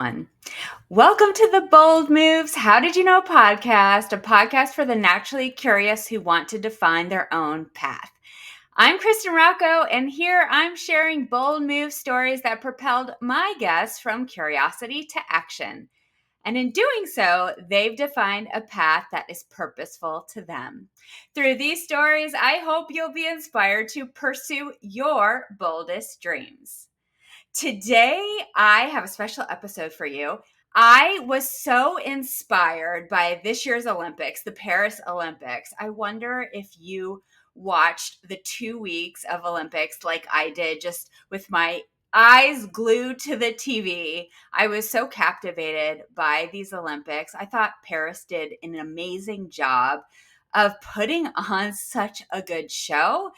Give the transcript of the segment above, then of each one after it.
One. Welcome to the Bold Moves How Did You Know podcast, a podcast for the naturally curious who want to define their own path. I'm Kristen Rocco, and here I'm sharing bold move stories that propelled my guests from curiosity to action. And in doing so, they've defined a path that is purposeful to them. Through these stories, I hope you'll be inspired to pursue your boldest dreams. Today, I have a special episode for you. I was so inspired by this year's Olympics, the Paris Olympics. I wonder if you watched the 2 weeks of Olympics like I did, just with my eyes glued to the TV. I was so captivated by these Olympics. I thought Paris did an amazing job of putting on such a good show.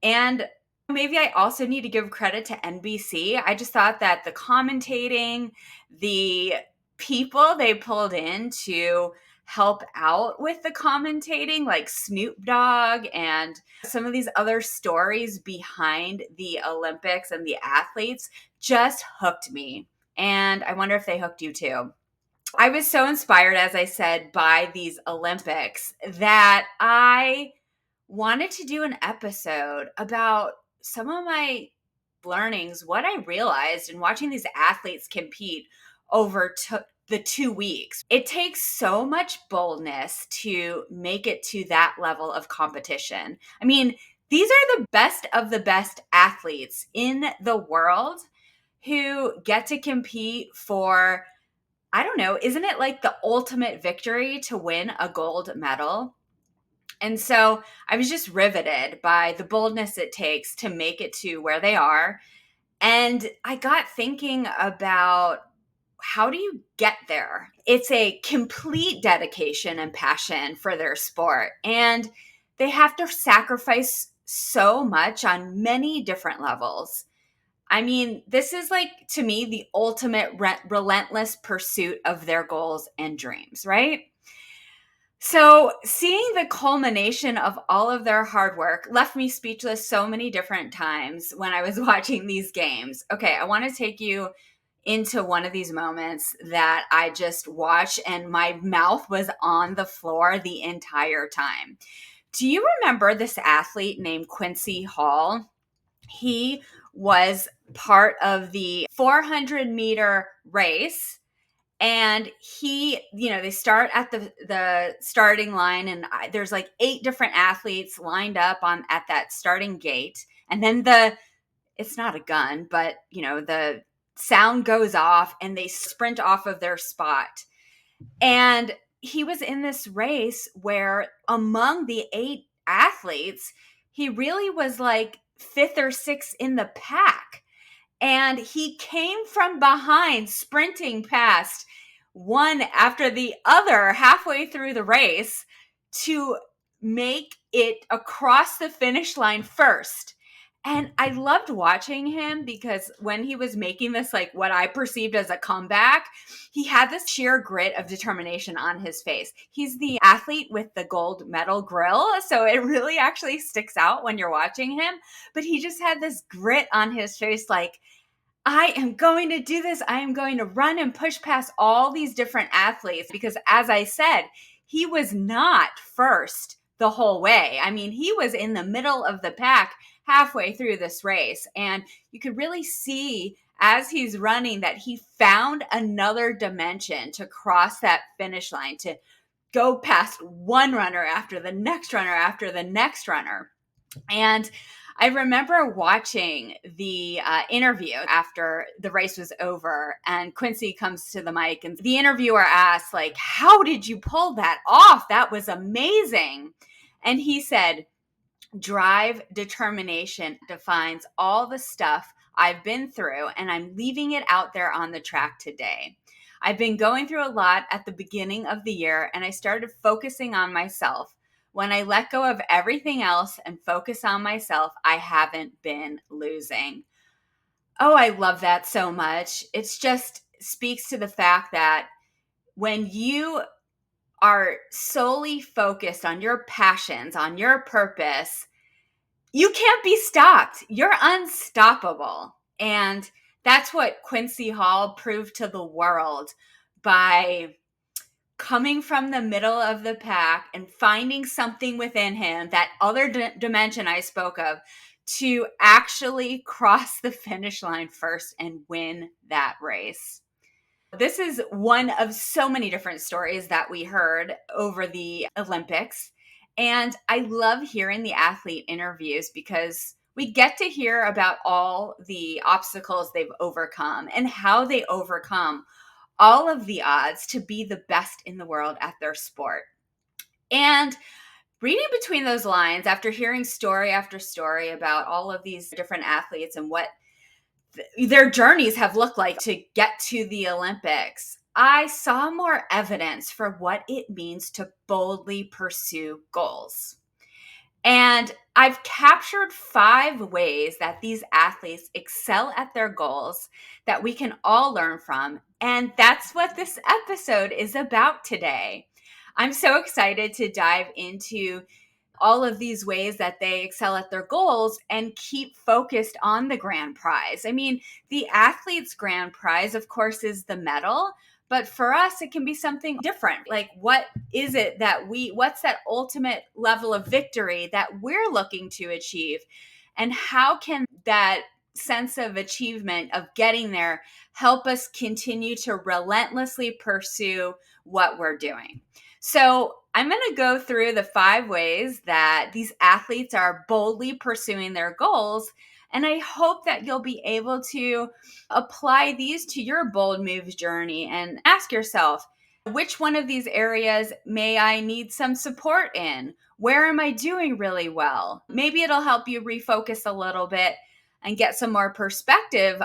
And maybe I also need to give credit to NBC. I just thought that the commentating, the people they pulled in to help out with the commentating, like Snoop Dogg and some of these other stories behind the Olympics and the athletes, just hooked me. And I wonder if they hooked you too. I was so inspired, as I said, by these Olympics that I wanted to do an episode about some of my learnings, what I realized in watching these athletes compete over the 2 weeks. It takes so much boldness to make it to that level of competition. I mean, these are the best of the best athletes in the world who get to compete for, I don't know, isn't it like the ultimate victory to win a gold medal? And so I was just riveted by the boldness it takes to make it to where they are. And I got thinking about, how do you get there? It's a complete dedication and passion for their sport. And they have to sacrifice so much on many different levels. I mean, this is like, to me, the ultimate relentless pursuit of their goals and dreams, right? So seeing the culmination of all of their hard work left me speechless so many different times when I was watching these games. Okay, I want to take you into one of these moments that I just watched and my mouth was on the floor the entire time. Do you remember this athlete named Quincy Hall? He was part of the 400-meter race. And they start at the starting line, and there's like 8 different athletes lined up at that starting gate. And then it's not a gun, but the sound goes off and they sprint off of their spot. And he was in this race where among the 8 athletes, he really was like 5th or 6th in the pack. And he came from behind, sprinting past one after the other halfway through the race to make it across the finish line first. And I loved watching him because when he was making this, like what I perceived as a comeback, he had this sheer grit of determination on his face. He's the athlete with the gold medal grill, so it really actually sticks out when you're watching him. But he just had this grit on his face, like, I am going to do this. I am going to run and push past all these different athletes because, as I said, he was not first the whole way. I mean, he was in the middle of the pack halfway through this race. And you could really see as he's running that he found another dimension to cross that finish line, to go past one runner after the next runner after the next runner. And I remember watching the interview after the race was over, and Quincy comes to the mic and the interviewer asks, like, how did you pull that off? That was amazing. And he said, drive, determination defines all the stuff I've been through, and I'm leaving it out there on the track today. I've been going through a lot at the beginning of the year, and I started focusing on myself. When I let go of everything else and focus on myself, I haven't been losing. Oh, I love that so much. It's just speaks to the fact that when you are solely focused on your passions, on your purpose, you can't be stopped. You're unstoppable. And That's what Quincy Hall proved to the world by coming from the middle of the pack and finding something within him, that other dimension I spoke of, to actually cross the finish line first and win that race. This is one of so many different stories that we heard over the Olympics. And I love hearing the athlete interviews because we get to hear about all the obstacles they've overcome and how they overcome all of the odds to be the best in the world at their sport. And reading between those lines, after hearing story after story about all of these different athletes and what their journeys have looked like to get to the Olympics, I saw more evidence for what it means to boldly pursue goals. And I've captured 5 ways that these athletes excel at their goals that we can all learn from. And that's what this episode is about today. I'm so excited to dive into all of these ways that they excel at their goals and keep focused on the grand prize. I mean, the athlete's grand prize, of course, is the medal. But for us, it can be something different. Like, what is it that what's that ultimate level of victory that we're looking to achieve? And how can that sense of achievement, of getting there, help us continue to relentlessly pursue what we're doing? So I'm going to go through the 5 ways that these athletes are boldly pursuing their goals. And I hope that you'll be able to apply these to your bold moves journey and ask yourself, which one of these areas may I need some support in? Where am I doing really well? Maybe it'll help you refocus a little bit and get some more perspective.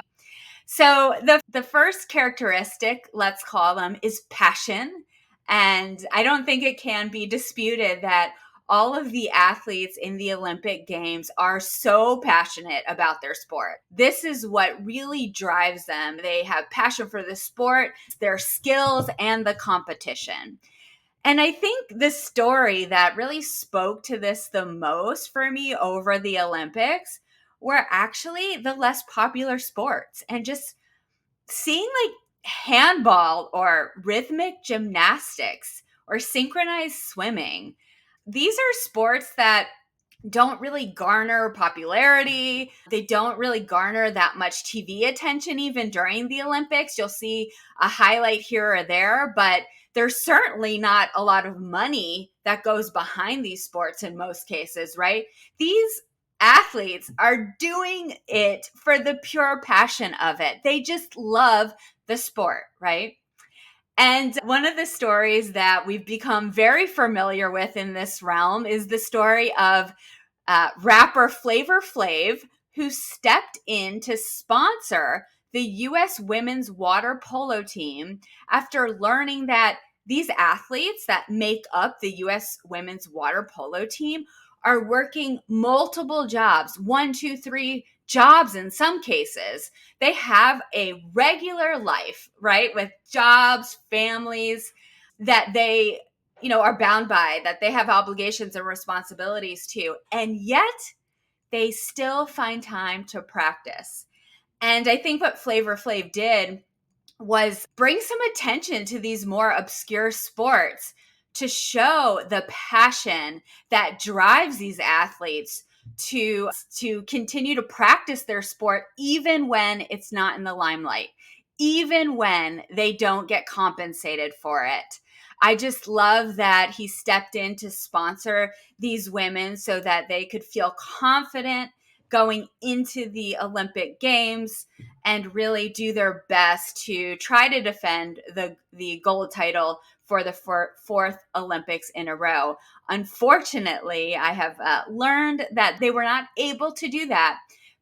So the first characteristic, let's call them, is passion. And I don't think it can be disputed that all of the athletes in the Olympic Games are so passionate about their sport. This is what really drives them. They have passion for the sport, their skills, and the competition. And I think the story that really spoke to this the most for me over the Olympics were actually the less popular sports, and just seeing like handball or rhythmic gymnastics or synchronized swimming. These are sports that don't really garner popularity. They don't really garner that much TV attention even during the Olympics. You'll see a highlight here or there, but there's certainly not a lot of money that goes behind these sports in most cases, right? These athletes are doing it for the pure passion of it. They just love the sport, right? And one of the stories that we've become very familiar with in this realm is the story of rapper Flavor Flav, who stepped in to sponsor the U.S. women's water polo team after learning that these athletes that make up the U.S. women's water polo team are working multiple jobs, 1, 2, 3 jobs in some cases. They have a regular life, right? With jobs, families that they are bound by, that they have obligations and responsibilities to, and yet they still find time to practice. And I think what Flavor Flav did was bring some attention to these more obscure sports to show the passion that drives these athletes to continue to practice their sport even when it's not in the limelight, even when they don't get compensated for it. I just love that he stepped in to sponsor these women so that they could feel confident going into the Olympic Games and really do their best to try to defend the gold title for the fourth Olympics in a row. Unfortunately, I have learned that they were not able to do that.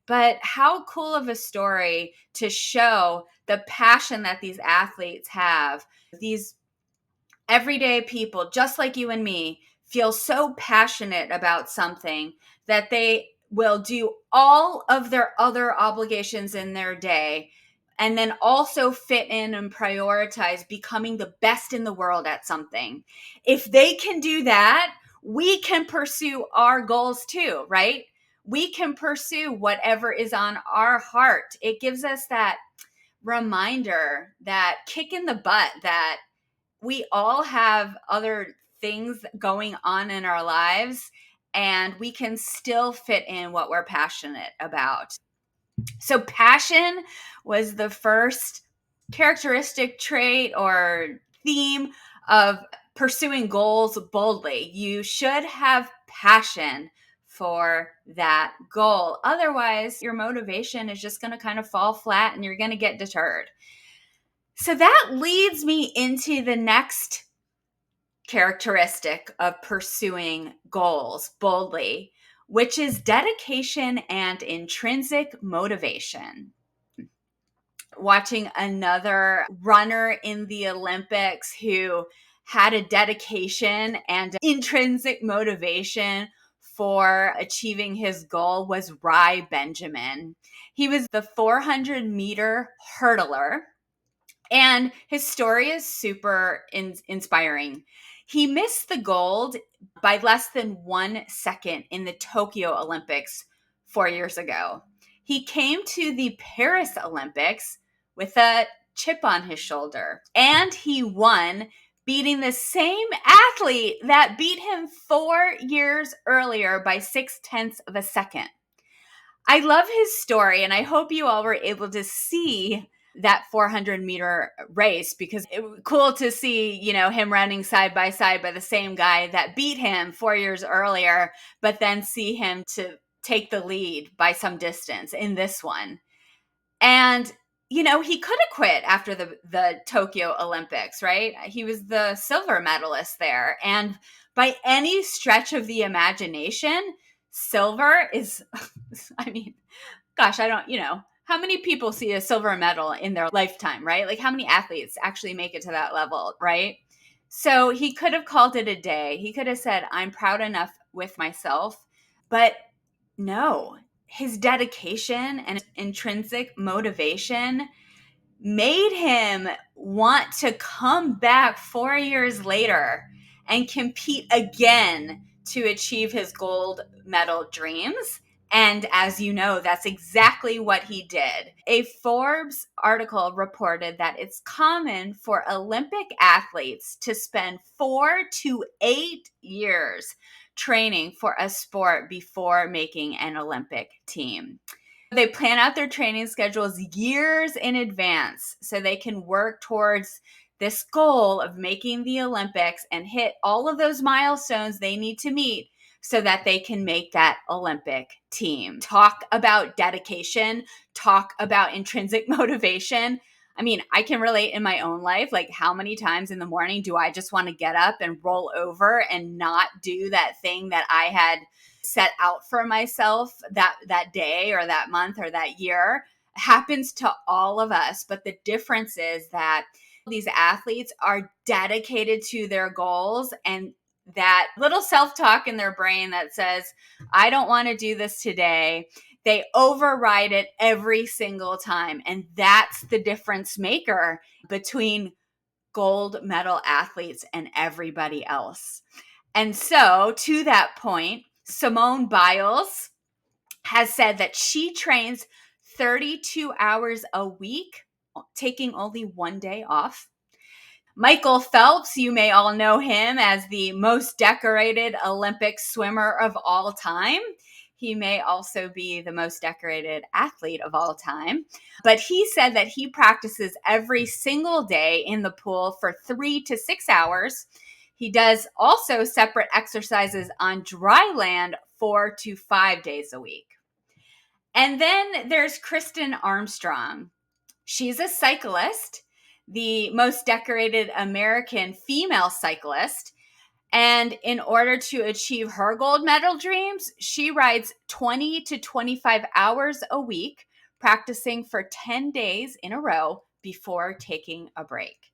But how cool of a story to show the passion that these athletes have. These everyday people, just like you and me, feel so passionate about something that they will do all of their other obligations in their day and then also fit in and prioritize becoming the best in the world at something. If they can do that, we can pursue our goals too, right? we can pursue whatever is on our heart. It gives us that reminder, that kick in the butt, that we all have other things going on in our lives and we can still fit in what we're passionate about. So passion was the first characteristic trait or theme of pursuing goals boldly. You should have passion for that goal. Otherwise, your motivation is just going to kind of fall flat and you're going to get deterred. So that leads me into the next characteristic of pursuing goals boldly, which is dedication and intrinsic motivation. Watching another runner in the Olympics who had a dedication and intrinsic motivation for achieving his goal was Rai Benjamin. He was the 400-meter hurdler, and his story is super inspiring. He missed the gold by less than 1 second in the Tokyo Olympics 4 years ago. He came to the Paris Olympics with a chip on his shoulder, and he won, beating the same athlete that beat him 4 years earlier by 0.6 of a second. I love his story, and I hope you all were able to see that 400-meter race, because it was cool to see, him running side by the same guy that beat him 4 years earlier, but then see him to take the lead by some distance in this one. And, he could have quit after the Tokyo Olympics, right? He was the silver medalist there. And by any stretch of the imagination, silver is, I mean, gosh, I don't, how many people see a silver medal in their lifetime, right? Like, how many athletes actually make it to that level, right? So he could have called it a day. He could have said, I'm proud enough with myself. But no, his dedication and intrinsic motivation made him want to come back 4 years later and compete again to achieve his gold medal dreams. And as you know, that's exactly what he did. A Forbes article reported that it's common for Olympic athletes to spend 4 to 8 years training for a sport before making an Olympic team. They plan out their training schedules years in advance so they can work towards this goal of making the Olympics and hit all of those milestones they need to meet so that they can make that Olympic team. Talk about dedication, talk about intrinsic motivation. I mean, I can relate in my own life, like how many times in the morning do I just want to get up and roll over and not do that thing that I had set out for myself that day or that month or that year. Happens to all of us. But the difference is that these athletes are dedicated to their goals, and that little self-talk in their brain that says, I don't want to do this today, they override it every single time. And that's the difference maker between gold medal athletes and everybody else. And so, to that point, Simone Biles has said that she trains 32 hours a week, taking only 1 day off. Michael Phelps, you may all know him as the most decorated Olympic swimmer of all time. He may also be the most decorated athlete of all time. But he said that he practices every single day in the pool for 3 to 6 hours. He does also separate exercises on dry land 4 to 5 days a week. And then there's Kristen Armstrong. She's a cyclist, the most decorated American female cyclist. And in order to achieve her gold medal dreams, she rides 20 to 25 hours a week, practicing for 10 days in a row before taking a break.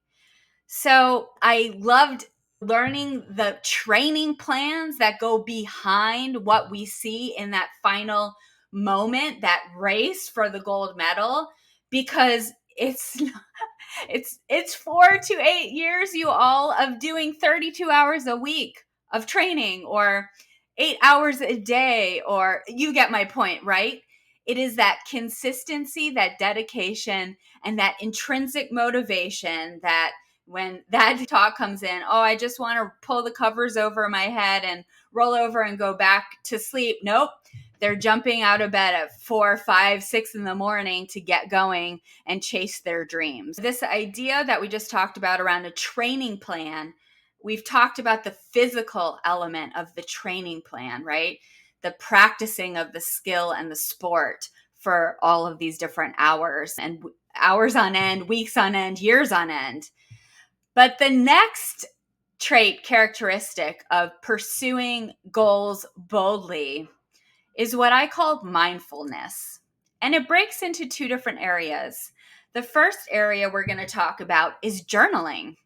So I loved learning the training plans that go behind what we see in that final moment, that race for the gold medal, because it's 4 to 8 years, you all, of doing 32 hours a week of training, or 8 hours a day, or you get my point, right? It is that consistency, that dedication, and that intrinsic motivation that when that talk comes in, oh, I just want to pull the covers over my head and roll over and go back to sleep. Nope. They're jumping out of bed at 4, 5, 6 in the morning to get going and chase their dreams. This idea that we just talked about around a training plan, we've talked about the physical element of the training plan, right? The practicing of the skill and the sport for all of these different hours and hours on end, weeks on end, years on end. But the next trait, characteristic of pursuing goals boldly is what I call mindfulness. And it breaks into two different areas. The first area we're going to talk about is journaling.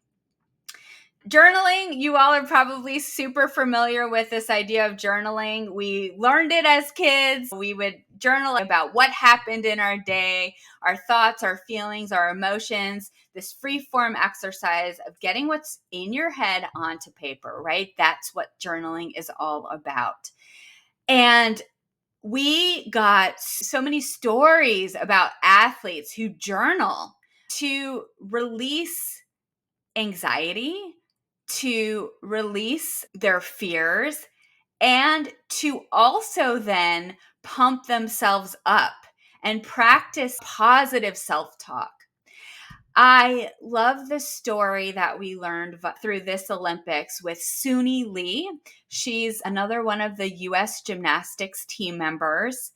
Journaling, you all are probably super familiar with this idea of journaling. We learned it as kids. We would journal about what happened in our day, our thoughts, our feelings, our emotions, this free form exercise of getting what's in your head onto paper, right? That's what journaling is all about. And we got so many stories about athletes who journal to release anxiety, to release their fears, and to also then pump themselves up and practice positive self-talk. I love the story that we learned through this Olympics with Suni Lee. She's another one of the US gymnastics team members.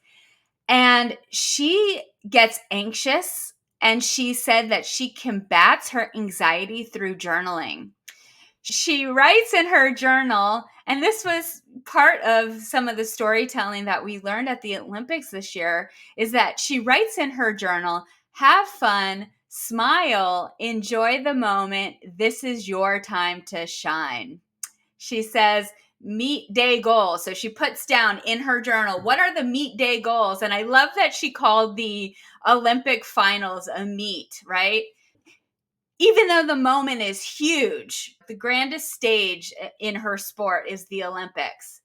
And she gets anxious, and she said that she combats her anxiety through journaling. She writes in her journal, and this was part of some of the storytelling that we learned at the Olympics this year, is that she writes in her journal, have fun, smile, enjoy the moment. This is your time to shine. She says, meet day goals. So she puts down in her journal, what are the meet day goals? And I love that she called the Olympic finals a meet, right? Even though the moment is huge, the grandest stage in her sport is the Olympics,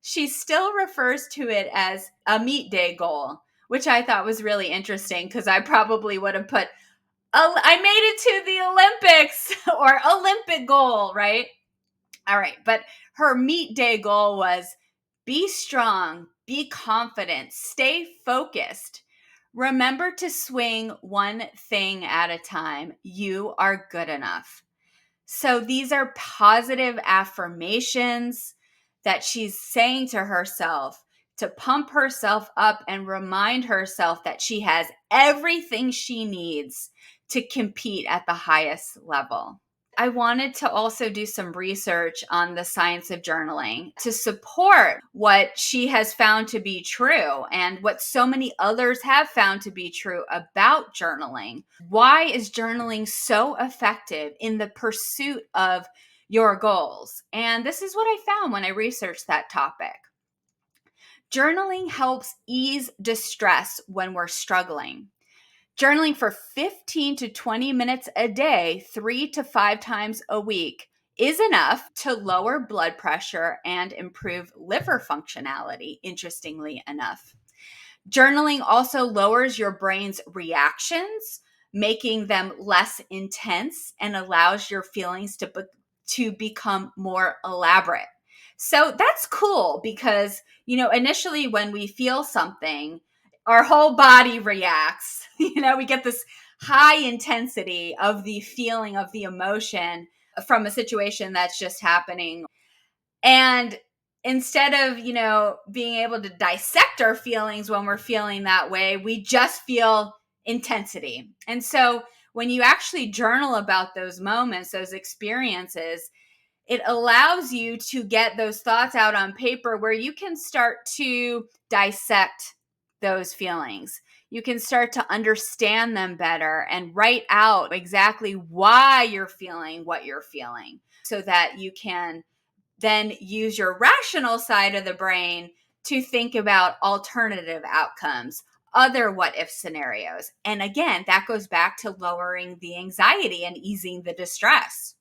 she still refers to it as a meet day goal, which I thought was really interesting because I probably would have put, I made it to the Olympics or Olympic goal, right? All right. But her meet day goal was be strong, be confident, stay focused. Remember to swing one thing at a time. You are good enough. So these are positive affirmations that she's saying to herself to pump herself up and remind herself that she has everything she needs to compete at the highest level. I wanted to also do some research on the science of journaling to support what she has found to be true and what so many others have found to be true about journaling. Why is journaling so effective in the pursuit of your goals? And this is what I found when I researched that topic. Journaling helps ease distress when we're struggling. Journaling for 15 to 20 minutes a day, 3 to 5 times a week, is enough to lower blood pressure and improve liver functionality, interestingly enough. Journaling also lowers your brain's reactions, making them less intense, and allows your feelings to become more elaborate. So that's cool because, initially when we feel something, our whole body reacts. We get this high intensity of the feeling of the emotion from a situation that's just happening. And instead of, being able to dissect our feelings when we're feeling that way, we just feel intensity. And so when you actually journal about those moments, those experiences, it allows you to get those thoughts out on paper where you can start to dissect those feelings. You can start to understand them better and write out exactly why you're feeling what you're feeling so that you can then use your rational side of the brain to think about alternative outcomes, other what if scenarios. And again, that goes back to lowering the anxiety and easing the distress.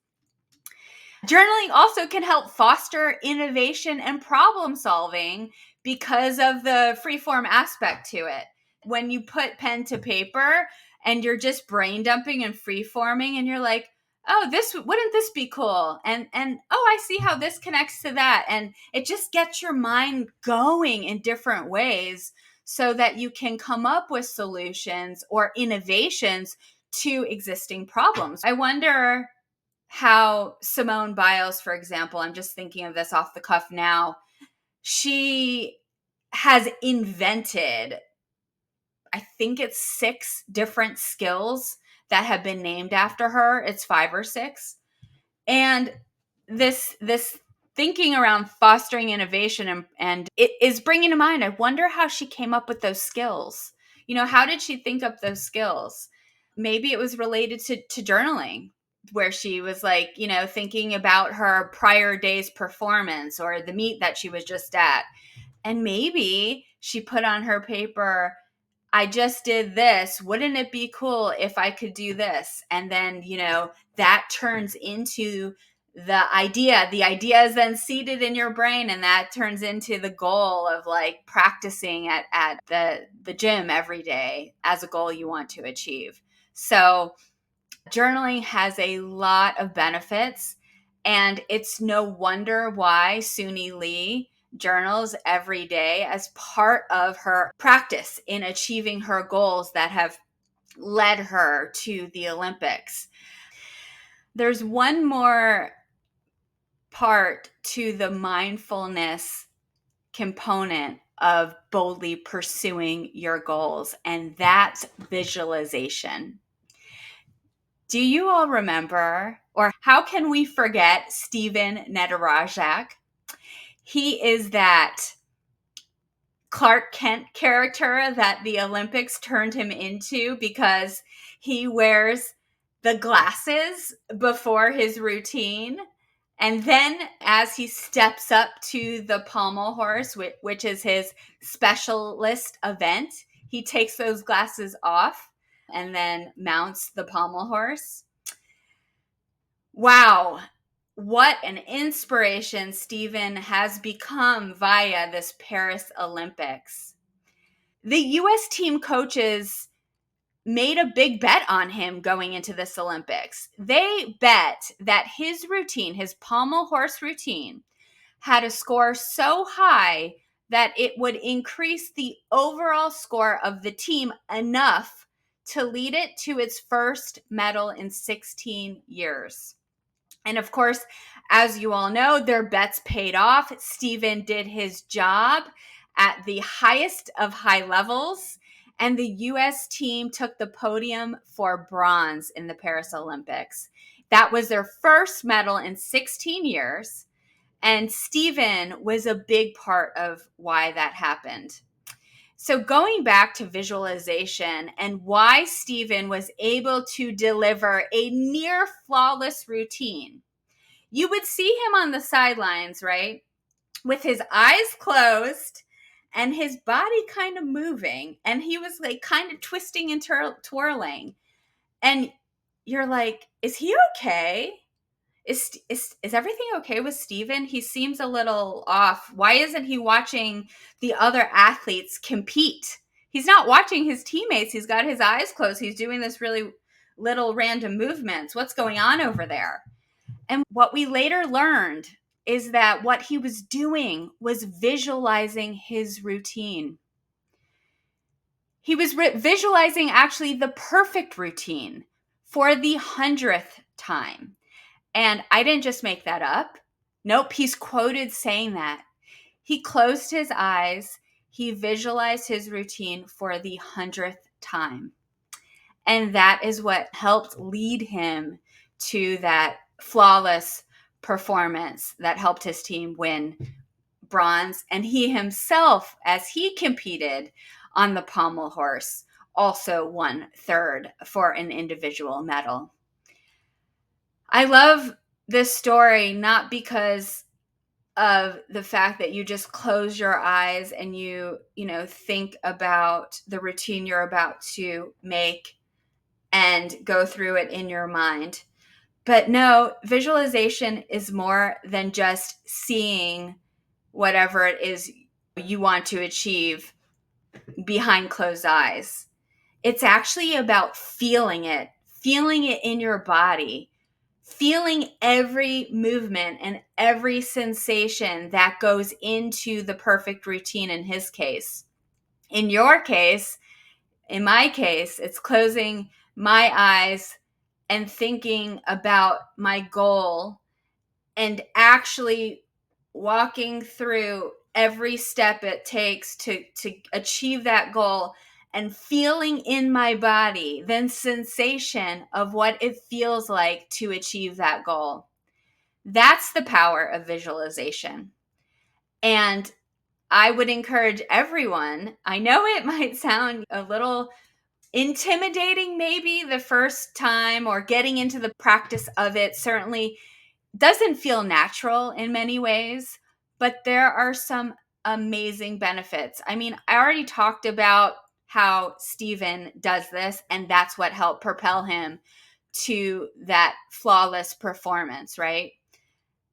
Journaling also can help foster innovation and problem solving because of the freeform aspect to it. When you put pen to paper and you're just brain dumping and freeforming, and you're like, oh, this wouldn't this be cool? And oh, I see how this connects to that. And it just gets your mind going in different ways so that you can come up with solutions or innovations to existing problems. I wonder how Simone Biles, for example, I'm just thinking of this off the cuff now, she has invented, I think it's 6 different skills that have been named after her. It's 5 or 6. And this thinking around fostering innovation and it is bringing to mind, I wonder how she came up with those skills. How did she think up those skills? Maybe it was related to journaling, where she was like, thinking about her prior day's performance or the meet that she was just at. And maybe she put on her paper, I just did this. Wouldn't it be cool if I could do this? And then, that turns into the idea. The idea is then seated in your brain, and that turns into the goal of like practicing at the gym every day as a goal you want to achieve. So journaling has a lot of benefits, and it's no wonder why Suni Lee journals every day as part of her practice in achieving her goals that have led her to the Olympics. There's one more part to the mindfulness component of boldly pursuing your goals, and that's visualization. Do you all remember, or how can we forget Stephen Nedoroscik? He is that Clark Kent character that the Olympics turned him into because he wears the glasses before his routine. And then as he steps up to the pommel horse, which is his specialist event, he takes those glasses off and then mounts the pommel horse. Wow. What an inspiration Stephen has become via this Paris Olympics. The U.S. team coaches made a big bet on him going into this Olympics. They bet that his routine, his pommel horse routine, had a score so high that it would increase the overall score of the team enough to lead it to its first medal in 16 years. And of course, as you all know, their bets paid off. Stephen did his job at the highest of high levels, and the U.S. team took the podium for bronze in the Paris Olympics. That was their first medal in 16 years, and Stephen was a big part of why that happened. So going back to visualization and why Stephen was able to deliver a near flawless routine, you would see him on the sidelines, right? With his eyes closed and his body kind of moving. And he was like kind of twisting and twirling. And you're like, is he okay? Is everything okay with Steven? He seems a little off. Why isn't he watching the other athletes compete? He's not watching his teammates. He's got his eyes closed. He's doing this really little random movements. What's going on over there? And what we later learned is that what he was doing was visualizing his routine. He was visualizing actually the perfect routine for the 100th time. And I didn't just make that up. Nope, he's quoted saying that. He closed his eyes. He visualized his routine for the 100th time. And that is what helped lead him to that flawless performance that helped his team win bronze. And he himself, as he competed on the pommel horse, also won third for an individual medal. I love this story not because of the fact that you just close your eyes and you think about the routine you're about to make and go through it in your mind, But no, visualization is more than just seeing whatever it is you want to achieve behind closed eyes. It's actually about feeling it in your body, feeling every movement and every sensation that goes into the perfect routine in his case. In your case, in my case, it's closing my eyes and thinking about my goal and actually walking through every step it takes to achieve that goal and feeling in my body the sensation of what it feels like to achieve that goal. That's the power of visualization. And I would encourage everyone, I know it might sound a little intimidating maybe the first time, or getting into the practice of it certainly doesn't feel natural in many ways, but there are some amazing benefits. I mean, I already talked about how Stephen does this, and that's what helped propel him to that flawless performance, right?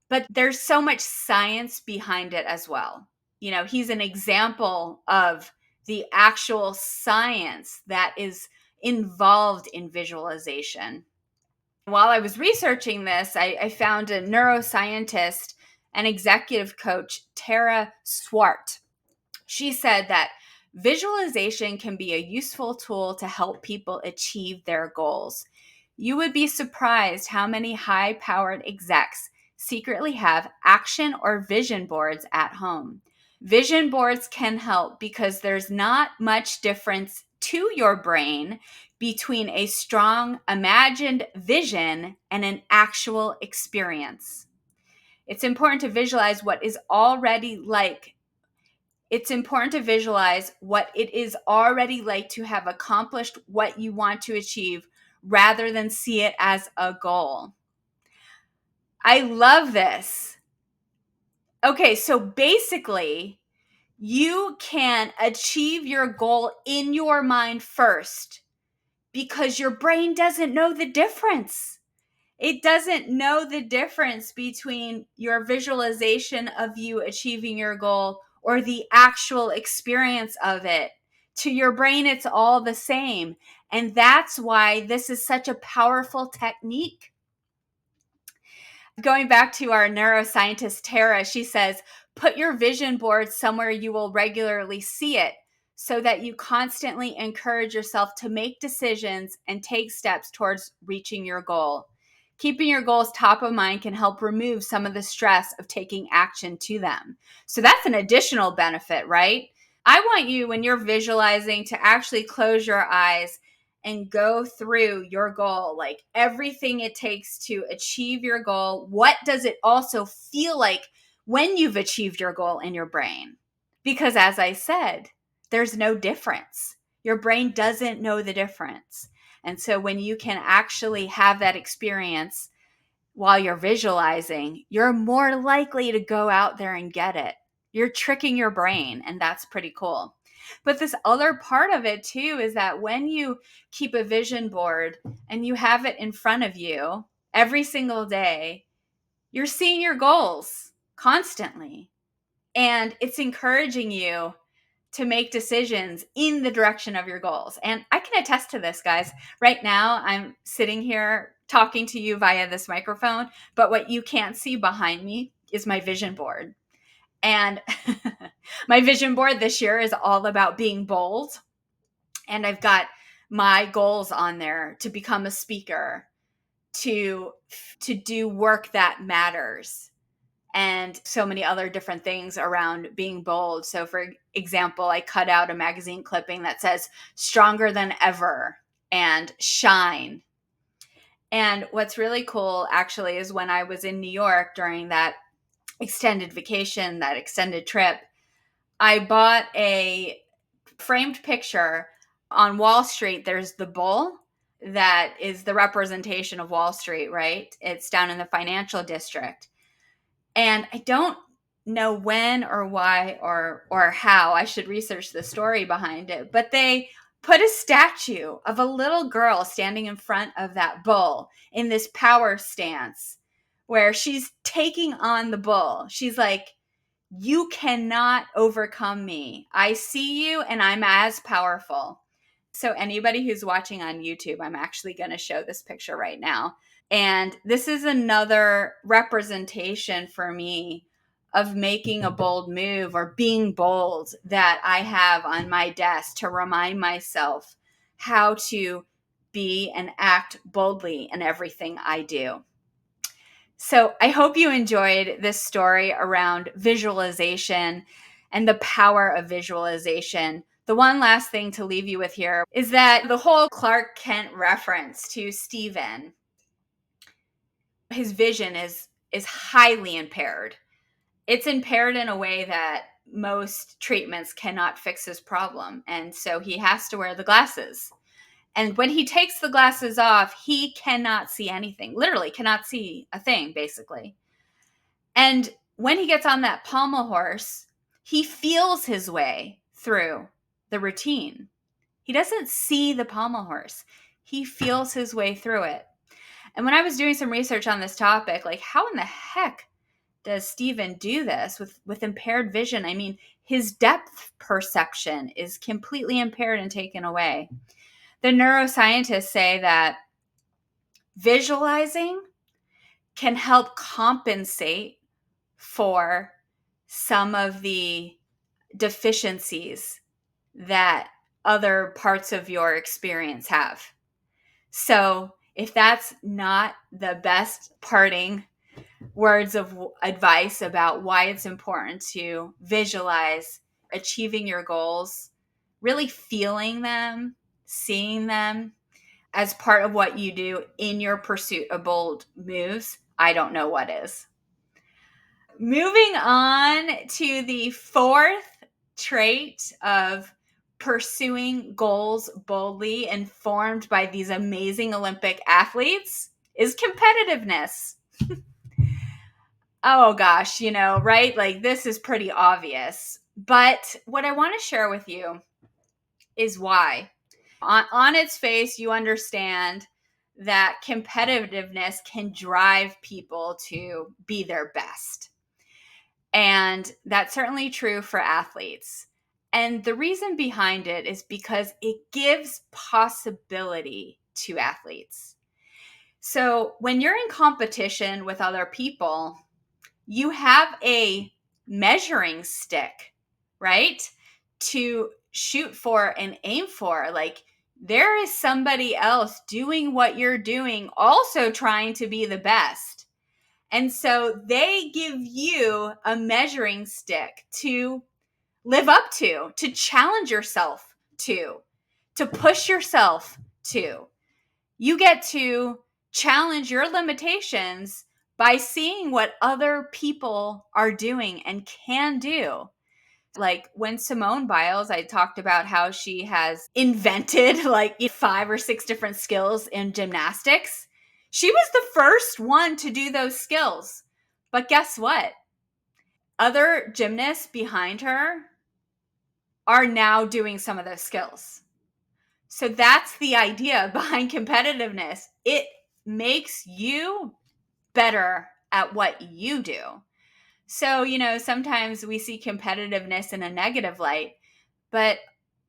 But there's so much science behind it as well. You know, he's an example of the actual science that is involved in visualization. While I was researching this, I found a neuroscientist and executive coach, Tara Swart. She said that visualization can be a useful tool to help people achieve their goals. You would be surprised how many high-powered execs secretly have action or vision boards at home. Vision boards can help because there's not much difference to your brain between a strong imagined vision and an actual experience. It's important to visualize what is already like. It's important to visualize what it is already like to have accomplished what you want to achieve rather than see it as a goal. I love this. Okay, so basically, you can achieve your goal in your mind first because your brain doesn't know the difference. It doesn't know the difference between your visualization of you achieving your goal or the actual experience of it. To your brain, it's all the same. And that's why this is such a powerful technique. Going back to our neuroscientist, Tara, she says, put your vision board somewhere you will regularly see it so that you constantly encourage yourself to make decisions and take steps towards reaching your goal. Keeping your goals top of mind can help remove some of the stress of taking action to them. So that's an additional benefit, right? I want you, when you're visualizing, to actually close your eyes and go through your goal, like everything it takes to achieve your goal. What does it also feel like when you've achieved your goal in your brain? Because as I said, there's no difference. Your brain doesn't know the difference. And so when you can actually have that experience while you're visualizing, you're more likely to go out there and get it. You're tricking your brain, and that's pretty cool. But this other part of it too is that when you keep a vision board and you have it in front of you every single day, you're seeing your goals constantly. And it's encouraging you to make decisions in the direction of your goals. And I can attest to this, guys. Right now, I'm sitting here talking to you via this microphone, but what you can't see behind me is my vision board. And my vision board this year is all about being bold. And I've got my goals on there to become a speaker, to do work that matters, and so many other different things around being bold. So for example, I cut out a magazine clipping that says stronger than ever and shine. And what's really cool actually is when I was in New York during that extended vacation, that extended trip, I bought a framed picture. On Wall Street, there's the bull that is the representation of Wall Street, right? It's down in the financial district. And I don't know when or why or how. I should research the story behind it. But they put a statue of a little girl standing in front of that bull in this power stance where she's taking on the bull. She's like, you cannot overcome me. I see you and I'm as powerful. So anybody who's watching on YouTube, I'm actually going to show this picture right now. And this is another representation for me of making a bold move or being bold that I have on my desk to remind myself how to be and act boldly in everything I do. So I hope you enjoyed this story around visualization and the power of visualization. The one last thing to leave you with here is that the whole Clark Kent reference to Stephen, his vision is highly impaired. It's impaired in a way that most treatments cannot fix his problem. And so he has to wear the glasses. And when he takes the glasses off, he cannot see anything, literally cannot see a thing, basically. And when he gets on that pommel horse, he feels his way through the routine. He doesn't see the pommel horse. He feels his way through it. And when I was doing some research on this topic, like how in the heck does Stephen do this with impaired vision? I mean, his depth perception is completely impaired and taken away. The neuroscientists say that visualizing can help compensate for some of the deficiencies that other parts of your experience have. So if that's not the best parting words of advice about why it's important to visualize achieving your goals, really feeling them, seeing them as part of what you do in your pursuit of bold moves, I don't know what is. Moving on to the fourth trait of pursuing goals boldly, informed by these amazing Olympic athletes, is competitiveness. Oh gosh, right? Like this is pretty obvious. But what I want to share with you is why. On its face, you understand that competitiveness can drive people to be their best. And that's certainly true for athletes. And the reason behind it is because it gives possibility to athletes. So when you're in competition with other people, you have a measuring stick, right? To shoot for and aim for. Like there is somebody else doing what you're doing, also trying to be the best. And so they give you a measuring stick to live up to challenge yourself to push yourself to. You get to challenge your limitations by seeing what other people are doing and can do. Like when Simone Biles, I talked about how she has invented like 5 or 6 different skills in gymnastics. She was the first one to do those skills. But guess what? Other gymnasts behind her are now doing some of those skills. So that's the idea behind competitiveness. It makes you better at what you do. So, sometimes we see competitiveness in a negative light, but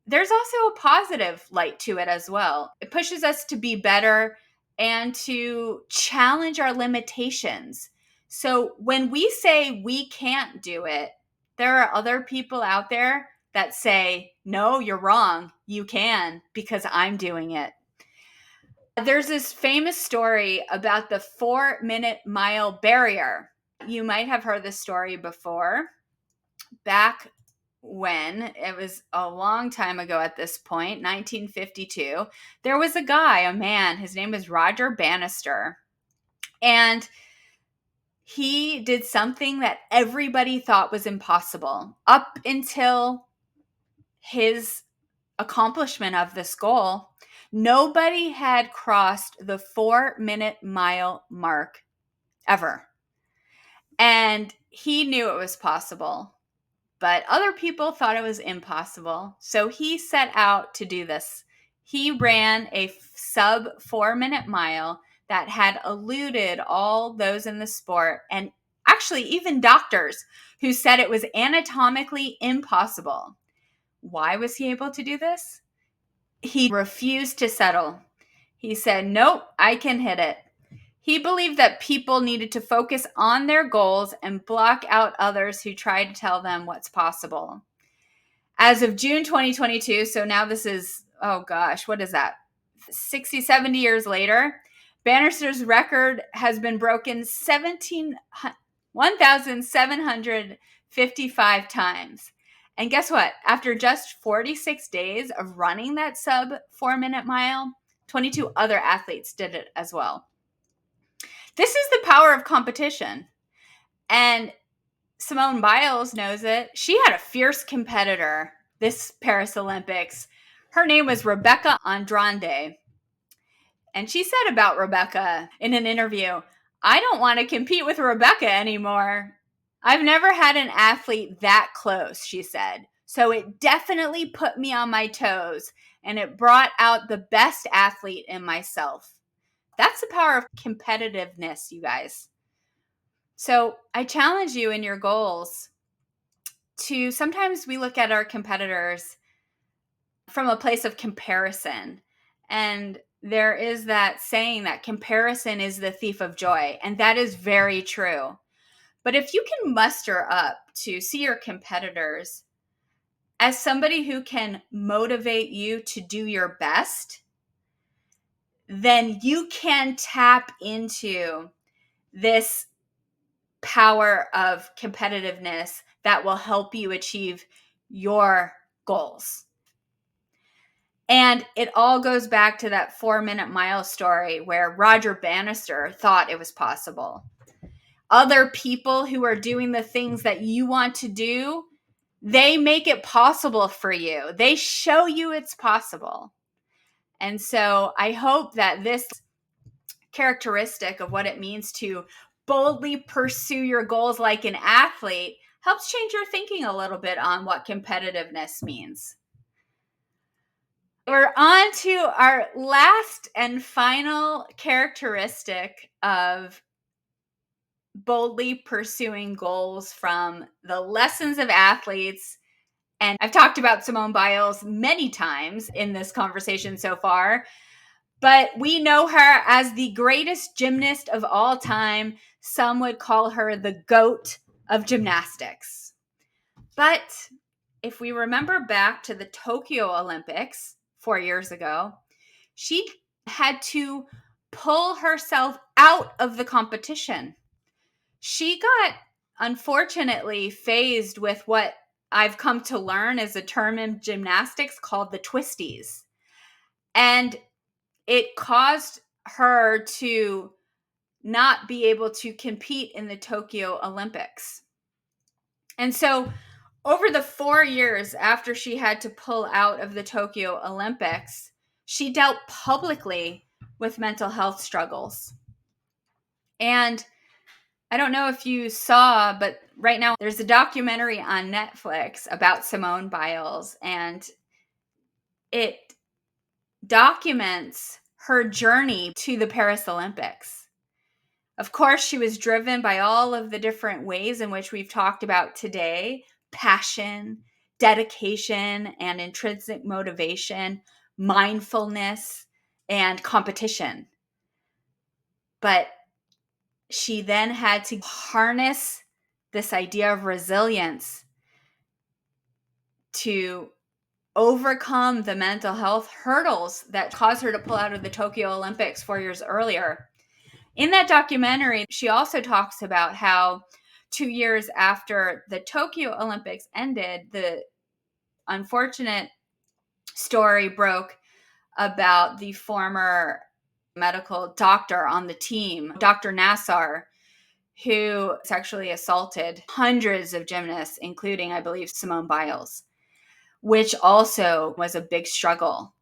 there's also a positive light to it as well. It pushes us to be better and to challenge our limitations. So when we say we can't do it, there are other people out there that say, no, you're wrong. You can, because I'm doing it. There's this famous story about the 4-minute mile barrier. You might have heard this story before. Back when, it was a long time ago at this point, 1952, there was a man, his name was Roger Bannister. And he did something that everybody thought was impossible up until his accomplishment of this goal. Nobody had crossed the 4-minute mile mark ever. And he knew it was possible. But other people thought it was impossible. So he set out to do this. He ran a sub 4-minute mile that had eluded all those in the sport, and actually even doctors who said it was anatomically impossible. Why was he able to do this? He refused to settle. He said, nope, I can hit it. He believed that people needed to focus on their goals and block out others who tried to tell them what's possible. As of June 2022, so now this is, oh gosh, what is that? 60, 70 years later, Bannister's record has been broken 1,755 times. And guess what? After just 46 days of running that sub 4-minute mile, 22 other athletes did it as well. This is the power of competition. And Simone Biles knows it. She had a fierce competitor this Paris Olympics. Her name was Rebecca Andrade. And she said about Rebecca in an interview, I don't want to compete with Rebecca anymore. I've never had an athlete that close, she said. So it definitely put me on my toes, and it brought out the best athlete in myself. That's the power of competitiveness, you guys. So I challenge you in your goals to, sometimes we look at our competitors from a place of comparison. And there is that saying that comparison is the thief of joy. And that is very true. But if you can muster up to see your competitors as somebody who can motivate you to do your best, then you can tap into this power of competitiveness that will help you achieve your goals. And it all goes back to that 4-minute mile story where Roger Bannister thought it was possible. Other people who are doing the things that you want to do, they make it possible for you. They show you it's possible. And so I hope that this characteristic of what it means to boldly pursue your goals like an athlete helps change your thinking a little bit on what competitiveness means. We're on to our last and final characteristic of boldly pursuing goals from the lessons of athletes. And I've talked about Simone Biles many times in this conversation so far, but we know her as the greatest gymnast of all time. Some would call her the GOAT of gymnastics. But if we remember back to the Tokyo Olympics 4 years ago, she had to pull herself out of the competition. She got, unfortunately, phased with what I've come to learn is a term in gymnastics called the twisties. And it caused her to not be able to compete in the Tokyo Olympics. And so over the 4 years after she had to pull out of the Tokyo Olympics, she dealt publicly with mental health struggles. And I don't know if you saw, but right now there's a documentary on Netflix about Simone Biles, and it documents her journey to the Paris Olympics. Of course, she was driven by all of the different ways in which we've talked about today: passion, dedication, and intrinsic motivation, mindfulness, and competition. But she then had to harness this idea of resilience to overcome the mental health hurdles that caused her to pull out of the Tokyo Olympics 4 years earlier. In that documentary, she also talks about how 2 years after the Tokyo Olympics ended, the unfortunate story broke about the former medical doctor on the team, Dr. Nassar, who sexually assaulted hundreds of gymnasts, including, I believe, Simone Biles, which also was a big struggle.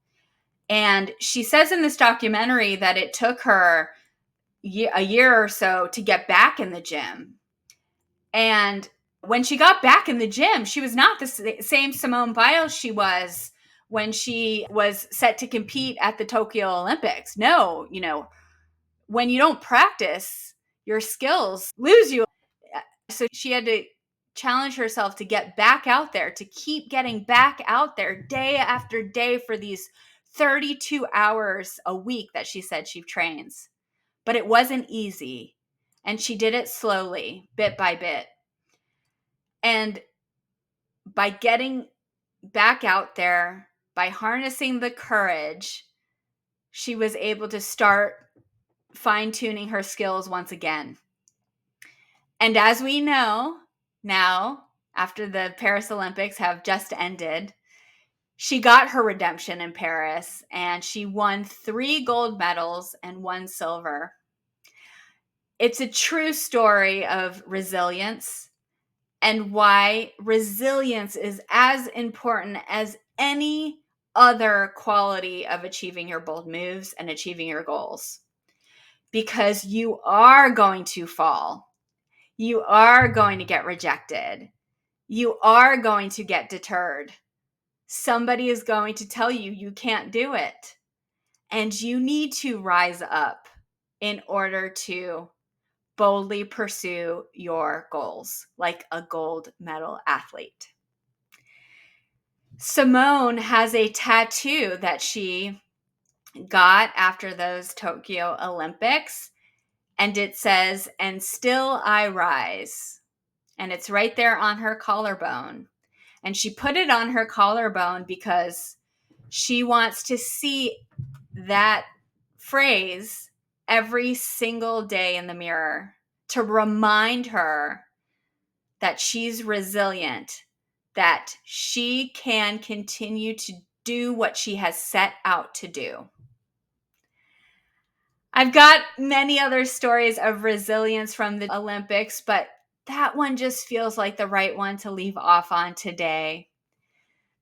And she says in this documentary that it took her a year or so to get back in the gym. And when she got back in the gym, she was not the same Simone Biles she was when she was set to compete at the Tokyo Olympics. No, when you don't practice, your skills lose you. So she had to challenge herself to get back out there, to keep getting back out there day after day for these 32 hours a week that she said she trains. But it wasn't easy. And she did it slowly, bit by bit. And by getting back out there, by harnessing the courage, she was able to start fine-tuning her skills once again. And as we know now, after the Paris Olympics have just ended, she got her redemption in Paris and she won 3 gold medals and 1 silver. It's a true story of resilience and why resilience is as important as any other quality of achieving your bold moves and achieving your goals. Because you are going to fall. You are going to get rejected. You are going to get deterred. Somebody is going to tell you you can't do it. And you need to rise up in order to boldly pursue your goals like a gold medal athlete. Simone has a tattoo that she got after those Tokyo Olympics, and it says, "And still I rise." And it's right there on her collarbone. And she put it on her collarbone because she wants to see that phrase every single day in the mirror to remind her that she's resilient, that she can continue to do what she has set out to do. I've got many other stories of resilience from the Olympics, but that one just feels like the right one to leave off on today.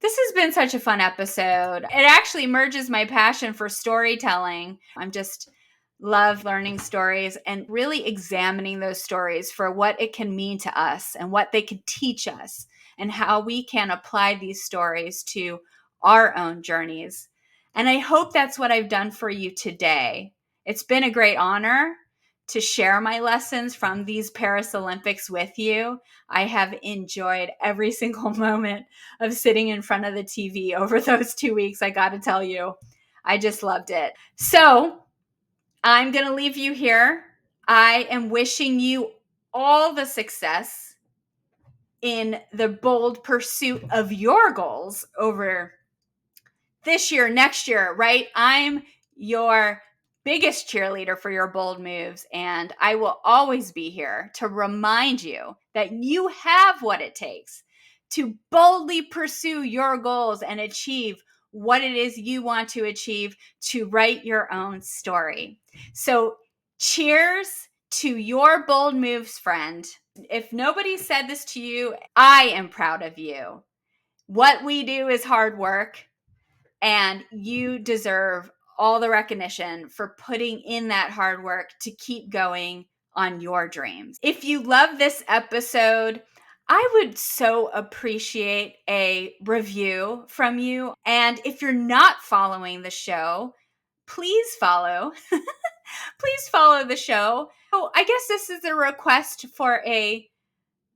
This has been such a fun episode. It actually merges my passion for storytelling. I'm just love learning stories and really examining those stories for what it can mean to us and what they could teach us and how we can apply these stories to our own journeys. And I hope that's what I've done for you today. It's been a great honor to share my lessons from these Paris Olympics with you. I have enjoyed every single moment of sitting in front of the TV over those 2 weeks. I got to tell you, I just loved it. So I'm going to leave you here. I am wishing you all the success in the bold pursuit of your goals over this year, next year, right? I'm your biggest cheerleader for your bold moves, and I will always be here to remind you that you have what it takes to boldly pursue your goals and achieve what it is you want to achieve, to write your own story. So cheers to your bold moves, friend. If nobody said this to you, I am proud of you. What we do is hard work, and you deserve all the recognition for putting in that hard work to keep going on your dreams. If you love this episode, I would so appreciate a review from you. And if you're not following the show, please follow. Please follow the show. So I guess this is a request for a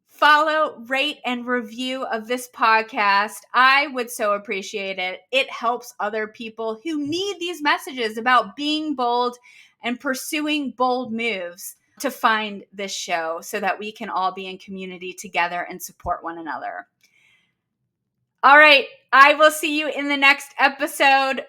follow, rate, and review of this podcast. I would so appreciate it. It helps other people who need these messages about being bold and pursuing bold moves to find this show so that we can all be in community together and support one another. All right, I will see you in the next episode.